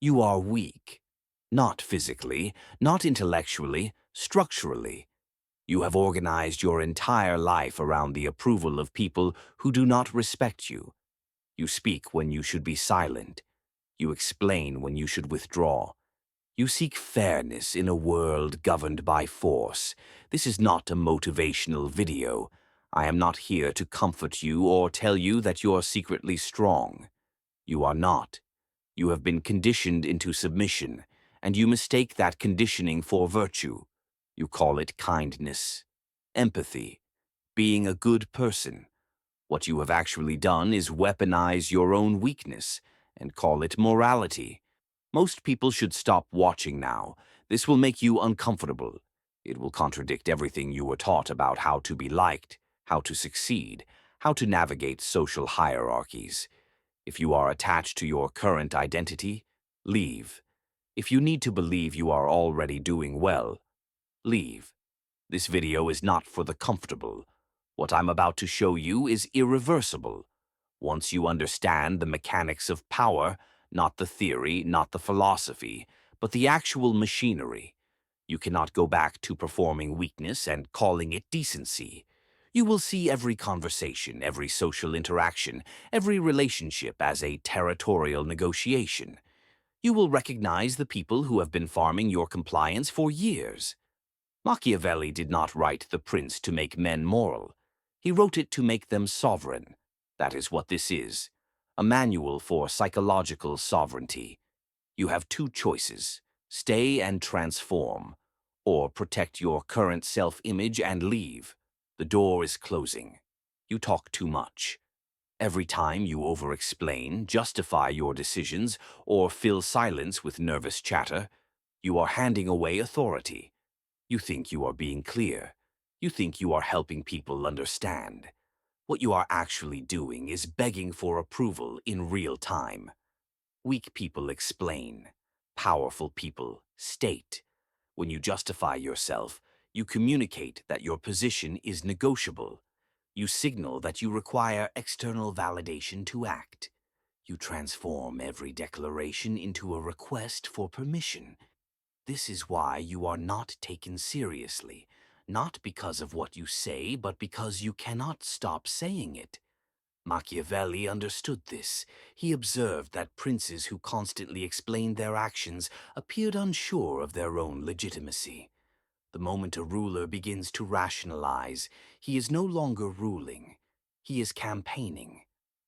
You are weak. Not physically, not intellectually, structurally. You have organized your entire life around the approval of people who do not respect you. You speak when you should be silent. You explain when you should withdraw. You seek fairness in a world governed by force. This is not a motivational video. I am not here to comfort you or tell you that you are secretly strong. You are not. You have been conditioned into submission, and you mistake that conditioning for virtue. You call it kindness, empathy, being a good person. What you have actually done is weaponize your own weakness and call it morality. Most people should stop watching now. This will make you uncomfortable. It will contradict everything you were taught about how to be liked, how to succeed, how to navigate social hierarchies. If you are attached to your current identity, leave. If you need to believe you are already doing well, leave. This video is not for the comfortable. What I'm about to show you is irreversible. Once you understand the mechanics of power, not the theory, not the philosophy, but the actual machinery, you cannot go back to performing weakness and calling it decency. You will see every conversation, every social interaction, every relationship as a territorial negotiation. You will recognize the people who have been farming your compliance for years. Machiavelli did not write The Prince to make men moral. He wrote it to make them sovereign. That is what this is, a manual for psychological sovereignty. You have two choices: stay and transform, or protect your current self-image and leave. The door is closing. You talk too much. Every time you over-explain, justify your decisions, or fill silence with nervous chatter, you are handing away authority. You think you are being clear. You think you are helping people understand. What you are actually doing is begging for approval in real time. Weak people explain. Powerful people state. When you justify yourself, you communicate that your position is negotiable. You signal that you require external validation to act. You transform every declaration into a request for permission. This is why you are not taken seriously, not because of what you say, but because you cannot stop saying it. Machiavelli understood this. He observed that princes who constantly explained their actions appeared unsure of their own legitimacy. The moment a ruler begins to rationalize, he is no longer ruling. He is campaigning.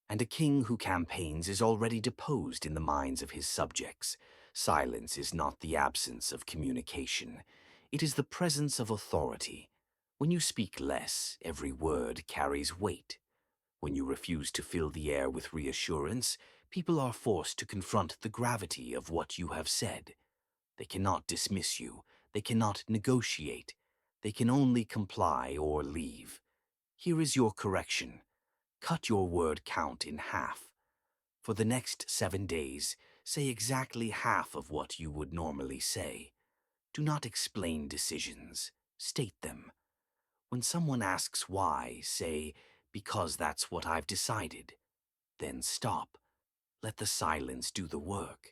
And a king who campaigns is already deposed in the minds of his subjects. Silence is not the absence of communication. It is the presence of authority. When you speak less, every word carries weight. When you refuse to fill the air with reassurance, people are forced to confront the gravity of what you have said. They cannot dismiss you. They cannot negotiate. They can only comply or leave. Here is your correction. Cut your word count in half. For the next 7 days, say exactly half of what you would normally say. Do not explain decisions. State them. When someone asks why, say, "Because that's what I've decided." Then stop. Let the silence do the work.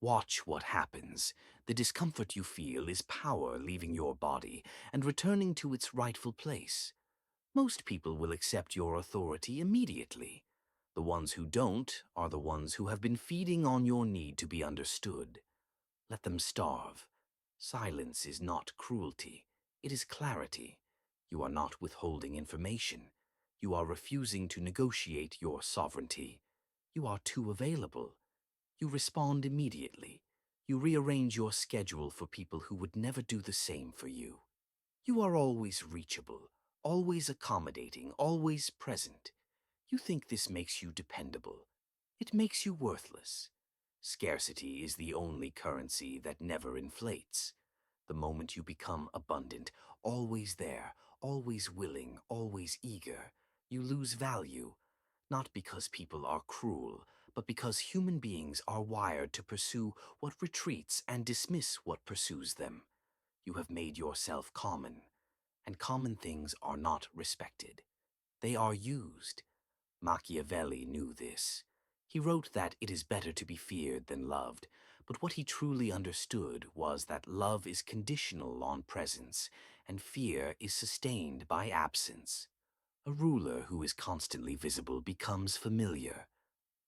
Watch what happens. The discomfort you feel is power leaving your body and returning to its rightful place. Most people will accept your authority immediately. The ones who don't are the ones who have been feeding on your need to be understood. Let them starve. Silence is not cruelty. It is clarity. You are not withholding information. You are refusing to negotiate your sovereignty. You are too available. You respond immediately. You rearrange your schedule for people who would never do the same for you. You are always reachable, always accommodating, always present. You think this makes you dependable. It makes you worthless. Scarcity is the only currency that never inflates. The moment you become abundant, always there, always willing, always eager, you lose value, not because people are cruel, but because human beings are wired to pursue what retreats and dismiss what pursues them. You have made yourself common, and common things are not respected. They are used. Machiavelli knew this. He wrote that it is better to be feared than loved, But what he truly understood was that love is conditional on presence, and fear is sustained by absence. A ruler who is constantly visible becomes familiar.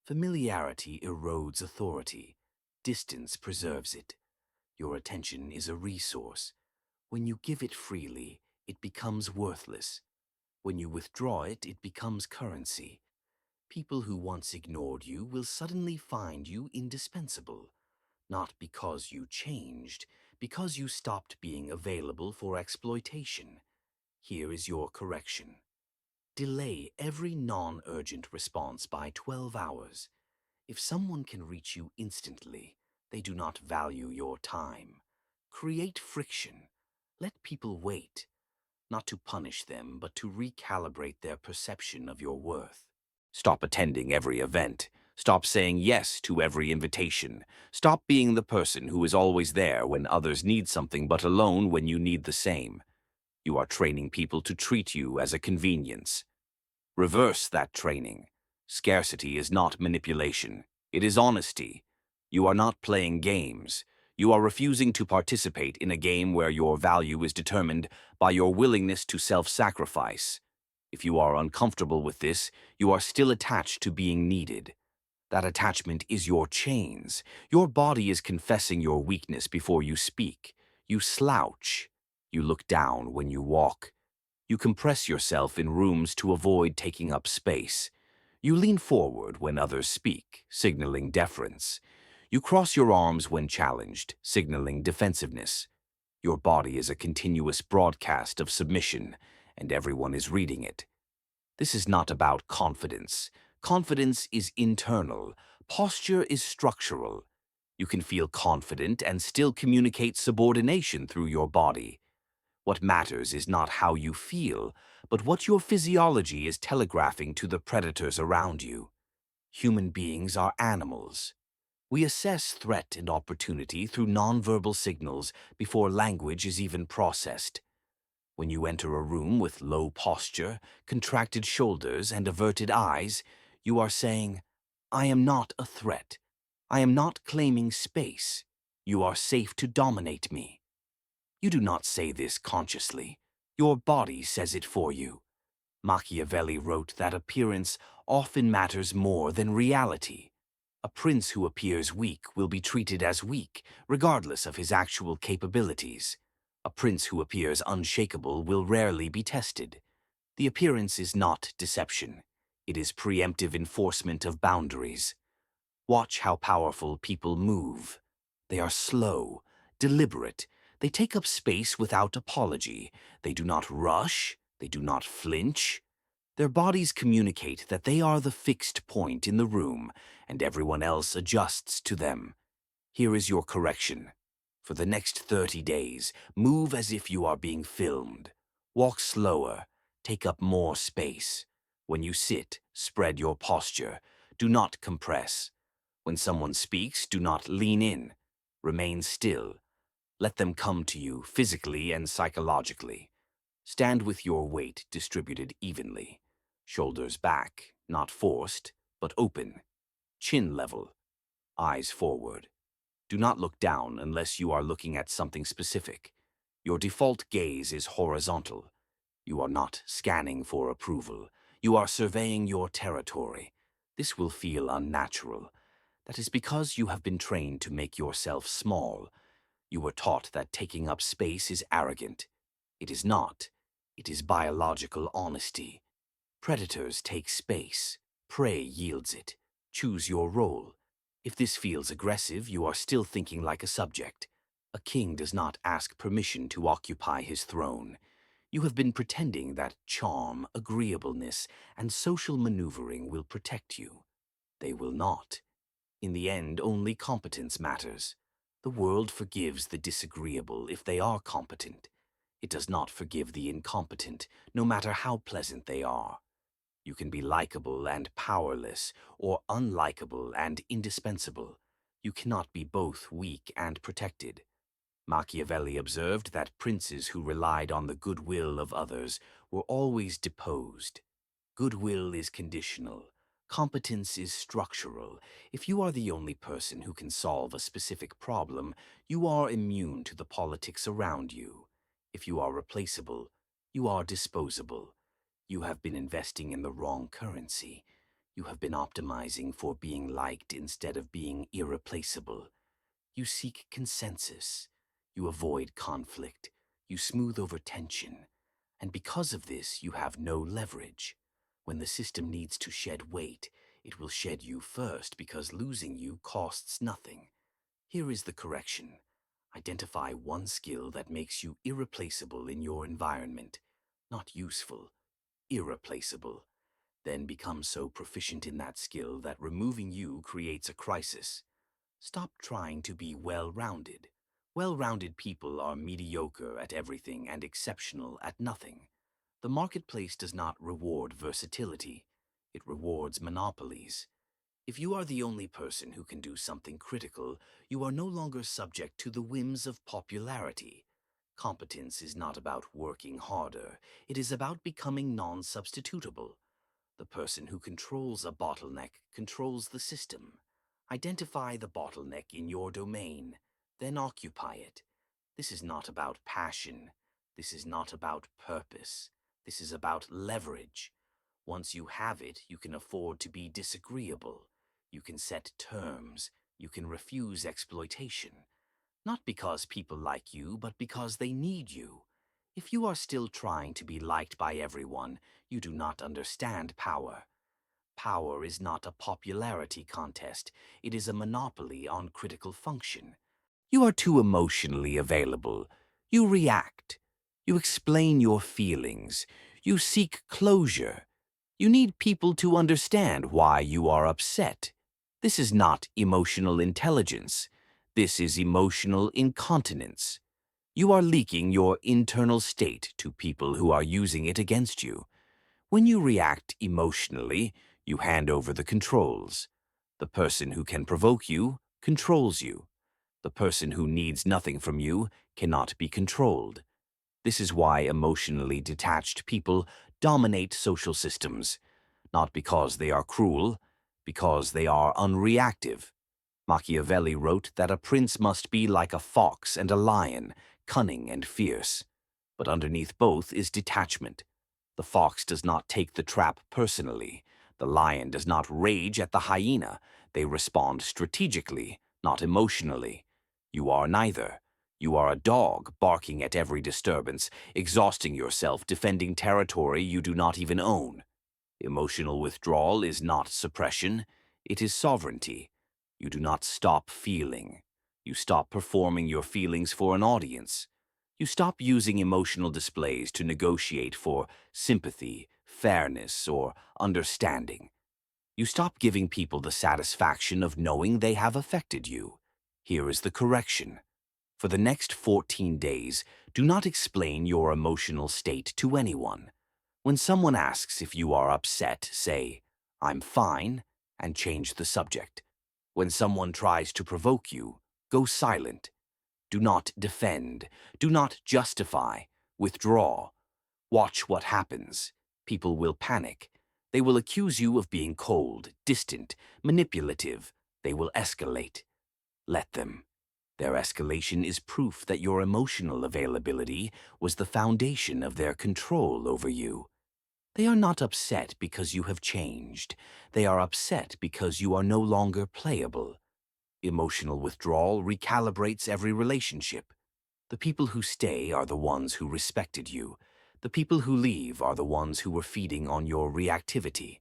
Familiarity erodes authority. Distance preserves it. Your attention is a resource. When you give it freely, it becomes worthless. When you withdraw it, it becomes currency. People who once ignored you will suddenly find you indispensable. Not because you changed, because you stopped being available for exploitation. Here is your correction. Delay every non-urgent response by 12 hours. If someone can reach you instantly, they do not value your time. Create friction. Let people wait, not to punish them, but to recalibrate their perception of your worth. Stop attending every event. Stop saying yes to every invitation. Stop being the person who is always there when others need something but alone when you need the same. You are training people to treat you as a convenience. Reverse that training. Scarcity is not manipulation. It is honesty. You are not playing games. You are refusing to participate in a game where your value is determined by your willingness to self-sacrifice. If you are uncomfortable with this, you are still attached to being needed. That attachment is your chains. Your body is confessing your weakness before you speak. You slouch. You look down when you walk. You compress yourself in rooms to avoid taking up space. You lean forward when others speak, signaling deference. You cross your arms when challenged, signaling defensiveness. Your body is a continuous broadcast of submission, and everyone is reading it. This is not about confidence. Confidence is internal. Posture is structural. You can feel confident and still communicate subordination through your body. What matters is not how you feel, but what your physiology is telegraphing to the predators around you. Human beings are animals. We assess threat and opportunity through nonverbal signals before language is even processed. When you enter a room with low posture, contracted shoulders, and averted eyes, you are saying, "I am not a threat. I am not claiming space. You are safe to dominate me." You do not say this consciously. Your body says it for you. Machiavelli wrote that appearance often matters more than reality. A prince who appears weak will be treated as weak, regardless of his actual capabilities. A prince who appears unshakable will rarely be tested. The appearance is not deception. It is preemptive enforcement of boundaries. Watch how powerful people move. They are slow, deliberate. They take up space without apology. They do not rush. They do not flinch. Their bodies communicate that they are the fixed point in the room, and everyone else adjusts to them. Here is your correction. For the next 30 days, move as if you are being filmed. Walk slower. Take up more space. When you sit, spread your posture. Do not compress. When someone speaks, do not lean in. Remain still. Let them come to you physically and psychologically. Stand with your weight distributed evenly. Shoulders back, not forced, but open. Chin level. Eyes forward. Do not look down unless you are looking at something specific. Your default gaze is horizontal. You are not scanning for approval. You are surveying your territory. This will feel unnatural. That is because you have been trained to make yourself small. You were taught that taking up space is arrogant. It is not. It is biological honesty. Predators take space. Prey yields it. Choose your role. If this feels aggressive, you are still thinking like a subject. A king does not ask permission to occupy his throne. You have been pretending that charm, agreeableness, and social maneuvering will protect you. They will not. In the end, only competence matters. The world forgives the disagreeable if they are competent. It does not forgive the incompetent, no matter how pleasant they are. You can be likable and powerless, or unlikable and indispensable. You cannot be both weak and protected. Machiavelli observed that princes who relied on the goodwill of others were always deposed. Goodwill is conditional. Competence is structural. If you are the only person who can solve a specific problem, you are immune to the politics around you. If you are replaceable, you are disposable. You have been investing in the wrong currency. You have been optimizing for being liked instead of being irreplaceable. You seek consensus. You avoid conflict. You smooth over tension. And because of this, you have no leverage. When the system needs to shed weight, it will shed you first because losing you costs nothing. Here is the correction. Identify one skill that makes you irreplaceable in your environment. Not useful, irreplaceable. Then become so proficient in that skill that removing you creates a crisis. Stop trying to be well-rounded. Well-rounded people are mediocre at everything and exceptional at nothing. The marketplace does not reward versatility. It rewards monopolies. If you are the only person who can do something critical, you are no longer subject to the whims of popularity. Competence is not about working harder. It is about becoming non-substitutable. The person who controls a bottleneck controls the system. Identify the bottleneck in your domain, then occupy it. This is not about passion. This is not about purpose. This is about leverage. Once you have it, you can afford to be disagreeable. You can set terms. You can refuse exploitation. Not because people like you, but because they need you. If you are still trying to be liked by everyone, you do not understand power. Power is not a popularity contest. It is a monopoly on critical function. You are too emotionally available. You react. You explain your feelings. You seek closure. You need people to understand why you are upset. This is not emotional intelligence. This is emotional incontinence. You are leaking your internal state to people who are using it against you. When you react emotionally, you hand over the controls. The person who can provoke you controls you. The person who needs nothing from you cannot be controlled. This is why emotionally detached people dominate social systems, not because they are cruel, because they are unreactive. Machiavelli wrote that a prince must be like a fox and a lion, cunning and fierce. But underneath both is detachment. The fox does not take the trap personally. The lion does not rage at the hyena. They respond strategically, not emotionally. You are neither. You are a dog barking at every disturbance, exhausting yourself defending territory you do not even own. Emotional withdrawal is not suppression, it is sovereignty. You do not stop feeling. You stop performing your feelings for an audience. You stop using emotional displays to negotiate for sympathy, fairness, or understanding. You stop giving people the satisfaction of knowing they have affected you. Here is the correction. For the next 14 days, do not explain your emotional state to anyone. When someone asks if you are upset, say, "I'm fine," and change the subject. When someone tries to provoke you, go silent. Do not defend. Do not justify. Withdraw. Watch what happens. People will panic. They will accuse you of being cold, distant, manipulative. They will escalate. Let them. Their escalation is proof that your emotional availability was the foundation of their control over you. They are not upset because you have changed. They are upset because you are no longer playable. Emotional withdrawal recalibrates every relationship. The people who stay are the ones who respected you. The people who leave are the ones who were feeding on your reactivity.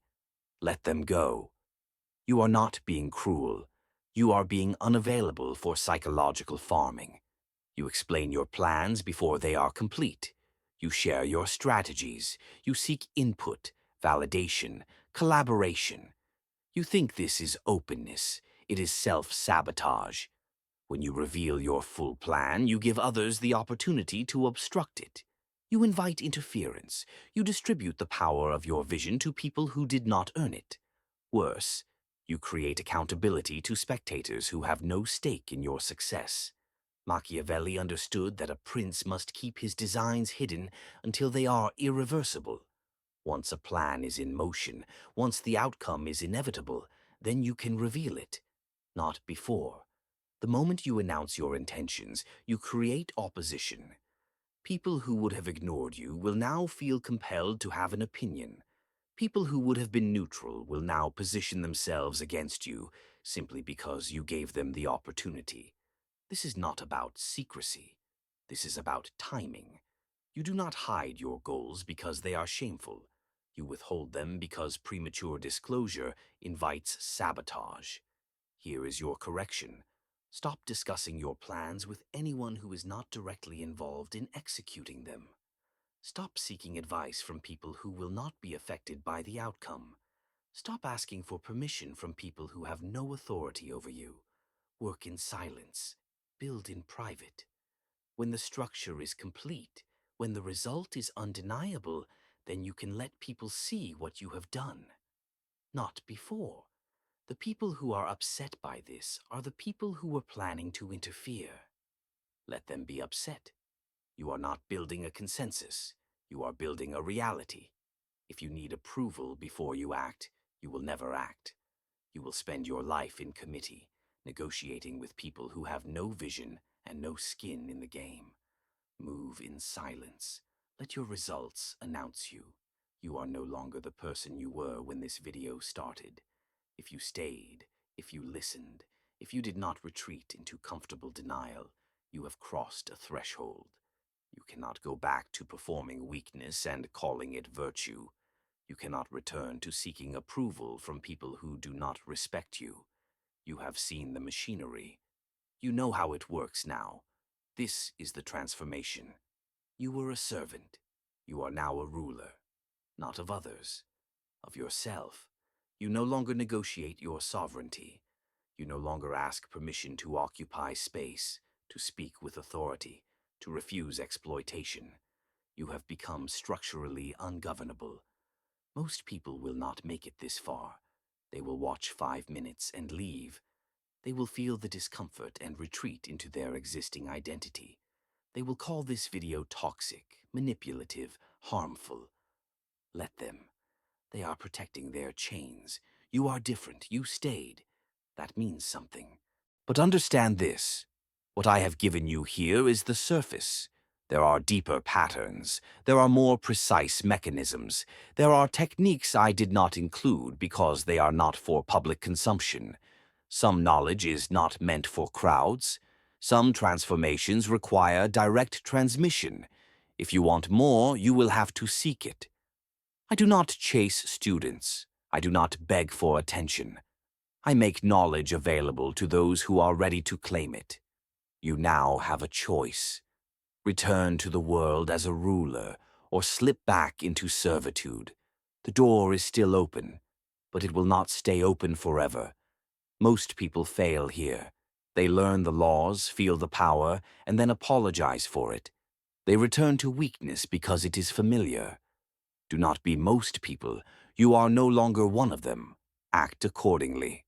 Let them go. You are not being cruel. You are being unavailable for psychological farming. You explain your plans before they are complete. You share your strategies. You seek input, validation, collaboration. You think this is openness. It is self-sabotage. When you reveal your full plan, you give others the opportunity to obstruct it. You invite interference. You distribute the power of your vision to people who did not earn it. Worse, you create accountability to spectators who have no stake in your success. Machiavelli understood that a prince must keep his designs hidden until they are irreversible. Once a plan is in motion, once the outcome is inevitable, then you can reveal it. Not before. The moment you announce your intentions, you create opposition. People who would have ignored you will now feel compelled to have an opinion. People who would have been neutral will now position themselves against you simply because you gave them the opportunity. This is not about secrecy. This is about timing. You do not hide your goals because they are shameful. You withhold them because premature disclosure invites sabotage. Here is your correction. Stop discussing your plans with anyone who is not directly involved in executing them. Stop seeking advice from people who will not be affected by the outcome. Stop asking for permission from people who have no authority over you. Work in silence. Build in private. When the structure is complete, when the result is undeniable, then you can let people see what you have done. Not before. The people who are upset by this are the people who were planning to interfere. Let them be upset. You are not building a consensus. You are building a reality. If you need approval before you act, you will never act. You will spend your life in committee, negotiating with people who have no vision and no skin in the game. Move in silence. Let your results announce you. You are no longer the person you were when this video started. If you stayed, if you listened, if you did not retreat into comfortable denial, you have crossed a threshold. You cannot go back to performing weakness and calling it virtue. You cannot return to seeking approval from people who do not respect you. You have seen the machinery. You know how it works now. This is the transformation. You were a servant. You are now a ruler, not of others, of yourself. You no longer negotiate your sovereignty. You no longer ask permission to occupy space, to speak with authority, to refuse exploitation. You have become structurally ungovernable. Most people will not make it this far. They will watch 5 minutes and leave. They will feel the discomfort and retreat into their existing identity. They will call this video toxic, manipulative, harmful. Let them. They are protecting their chains. You are different. You stayed. That means something. But understand this. What I have given you here is the surface. There are deeper patterns. There are more precise mechanisms. There are techniques I did not include because they are not for public consumption. Some knowledge is not meant for crowds. Some transformations require direct transmission. If you want more, you will have to seek it. I do not chase students. I do not beg for attention. I make knowledge available to those who are ready to claim it. You now have a choice. Return to the world as a ruler, or slip back into servitude. The door is still open, but it will not stay open forever. Most people fail here. They learn the laws, feel the power, and then apologize for it. They return to weakness because it is familiar. Do not be most people. You are no longer one of them. Act accordingly.